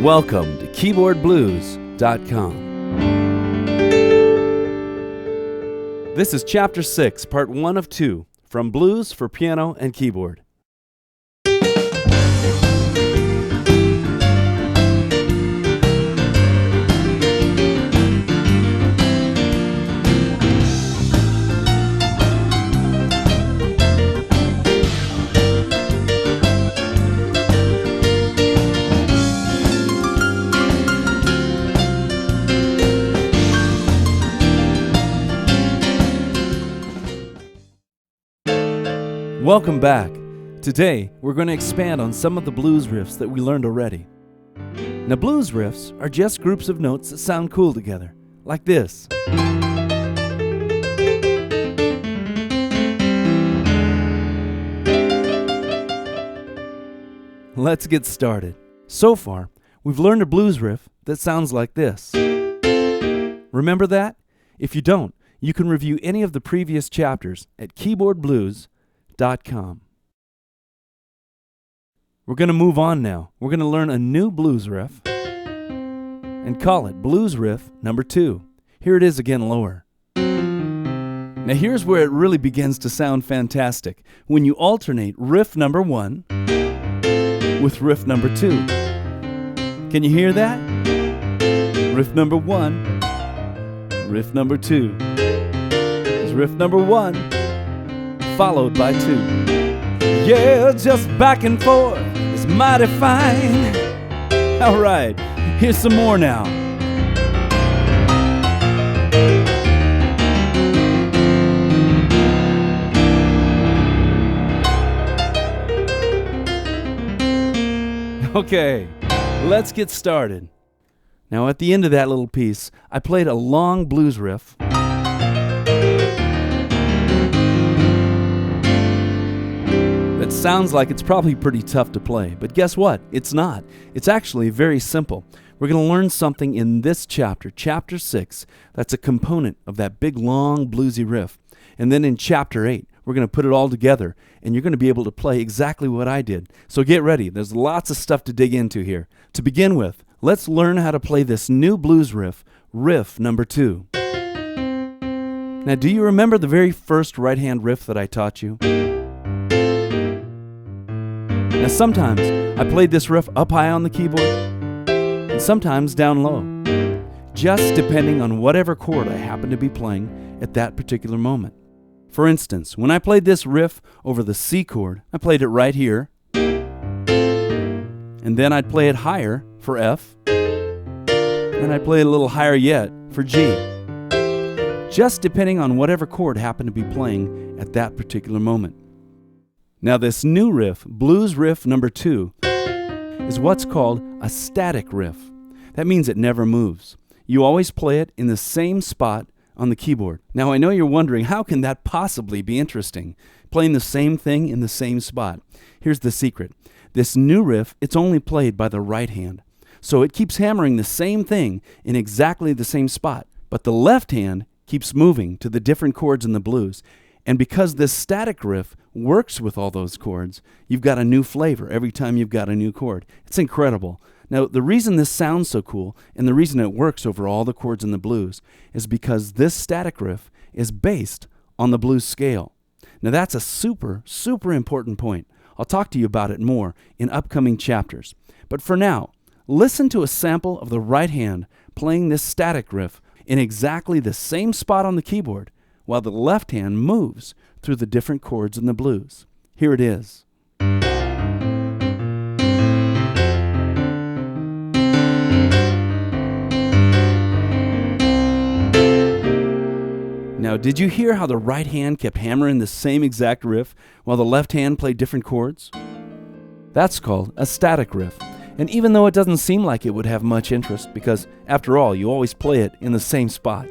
Welcome to PlayPianoTODAY.com. This is Chapter 6, Part 1 of 2, from Blues for Piano and Keyboard. Welcome back. Today, we're going to expand on some of the blues riffs that we learned already. Now, blues riffs are just groups of notes that sound cool together, like this. Let's get started. So far, we've learned a blues riff that sounds like this. Remember that? If you don't, you can review any of the previous chapters at KeyboardBlues.com. We're going to move on now. We're going to learn a new blues riff and call it Blues Riff Number 2. Here it is again lower. Now here's where it really begins to sound fantastic, when you alternate riff number 1 with riff number 2. Can you hear that? Riff number 1, riff number 2. Is riff number 1 followed by 2. Yeah, just back and forth is mighty fine. All right, here's some more now. Okay, let's get started. Now, at the end of that little piece, I played a long blues riff. It sounds like it's probably pretty tough to play, but guess what? It's not. It's actually very simple. We're going to learn something in this chapter, Chapter 6, that's a component of that big, long, bluesy riff. And then in Chapter 8, we're going to put it all together, and you're going to be able to play exactly what I did. So get ready. There's lots of stuff to dig into here. To begin with, let's learn how to play this new blues riff, riff number 2. Now, do you remember the very first right-hand riff that I taught you? Now sometimes I played this riff up high on the keyboard and sometimes down low, just depending on whatever chord I happen to be playing at that particular moment. For instance, when I played this riff over the C chord, I played it right here, and then I'd play it higher for F, and I'd play it a little higher yet for G, just depending on whatever chord happened to be playing at that particular moment. Now this new riff, Blues Riff Number 2, is what's called a static riff. That means it never moves. You always play it in the same spot on the keyboard. Now I know you're wondering, how can that possibly be interesting? Playing the same thing in the same spot. Here's the secret. This new riff, it's only played by the right hand. So it keeps hammering the same thing in exactly the same spot. But the left hand keeps moving to the different chords in the blues. And because this static riff works with all those chords, you've got a new flavor every time you've got a new chord. It's incredible. Now, the reason this sounds so cool and the reason it works over all the chords in the blues is because this static riff is based on the blues scale. Now, that's a super, super important point. I'll talk to you about it more in upcoming chapters. But for now, listen to a sample of the right hand playing this static riff in exactly the same spot on the keyboard, while the left hand moves through the different chords in the blues. Here it is. Now, did you hear how the right hand kept hammering the same exact riff while the left hand played different chords? That's called a static riff. And even though it doesn't seem like it would have much interest, because after all, you always play it in the same spot,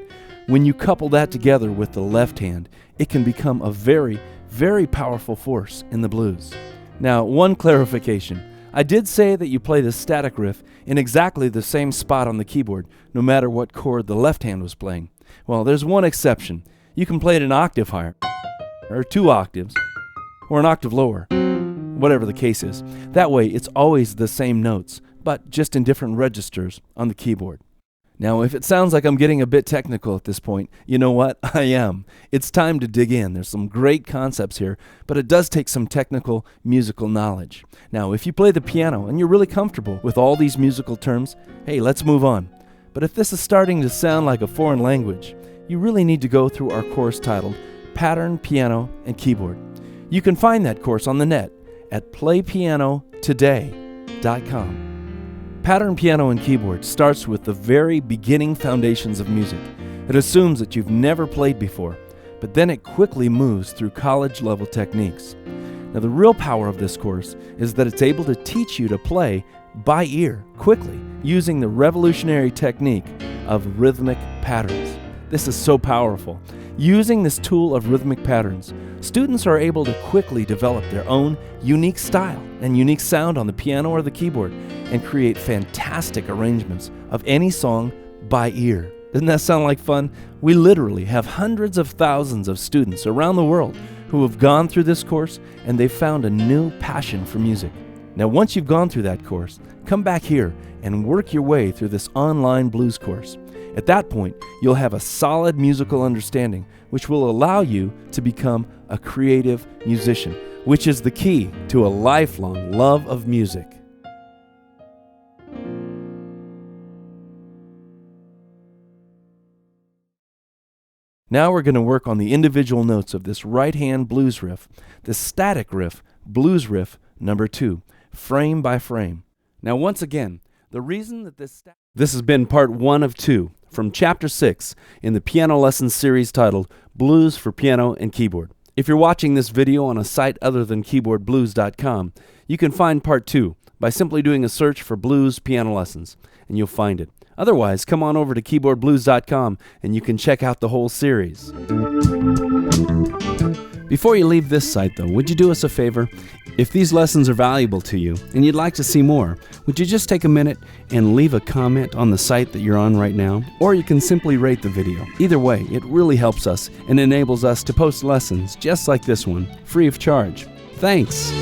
when you couple that together with the left hand, it can become a very, very powerful force in the blues. Now, one clarification. I did say that you play the static riff in exactly the same spot on the keyboard, no matter what chord the left hand was playing. Well, there's one exception. You can play it an octave higher, or 2 octaves, or an octave lower. whatever the case is. That way, it's always the same notes, but just in different registers on the keyboard. Now, if it sounds like I'm getting a bit technical at this point, you know what? I am. It's time to dig in. There's some great concepts here, but it does take some technical musical knowledge. Now, if you play the piano and you're really comfortable with all these musical terms, hey, let's move on. But if this is starting to sound like a foreign language, you really need to go through our course titled Pattern, Piano, and Keyboard. You can find that course on the net at PlayPianoTODAY.com. Pattern, Piano, and Keyboard starts with the very beginning foundations of music. It assumes that you've never played before, but then it quickly moves through college-level techniques. Now, the real power of this course is that it's able to teach you to play by ear quickly using the revolutionary technique of rhythmic patterns. This is so powerful. Using this tool of rhythmic patterns, students are able to quickly develop their own unique style and unique sound on the piano or the keyboard and create fantastic arrangements of any song by ear. Doesn't that sound like fun? We literally have hundreds of thousands of students around the world who have gone through this course and they've found a new passion for music. Now, once you've gone through that course, come back here and work your way through this online blues course. At that point, you'll have a solid musical understanding, which will allow you to become a creative musician, which is the key to a lifelong love of music. Now we're going to work on the individual notes of this right-hand blues riff, the static riff, blues riff number 2, frame by frame. Now once again, the reason that this has been part 1 of 2 from Chapter 6 in the piano lesson series titled Blues for Piano and Keyboard. If you're watching this video on a site other than KeyboardBlues.com, you can find part 2 by simply doing a search for Blues Piano Lessons, and you'll find it. Otherwise, come on over to KeyboardBlues.com and you can check out the whole series. Before you leave this site though, would you do us a favor? If these lessons are valuable to you and you'd like to see more, would you just take a minute and leave a comment on the site that you're on right now? Or you can simply rate the video. Either way, it really helps us and enables us to post lessons just like this one, free of charge. Thanks!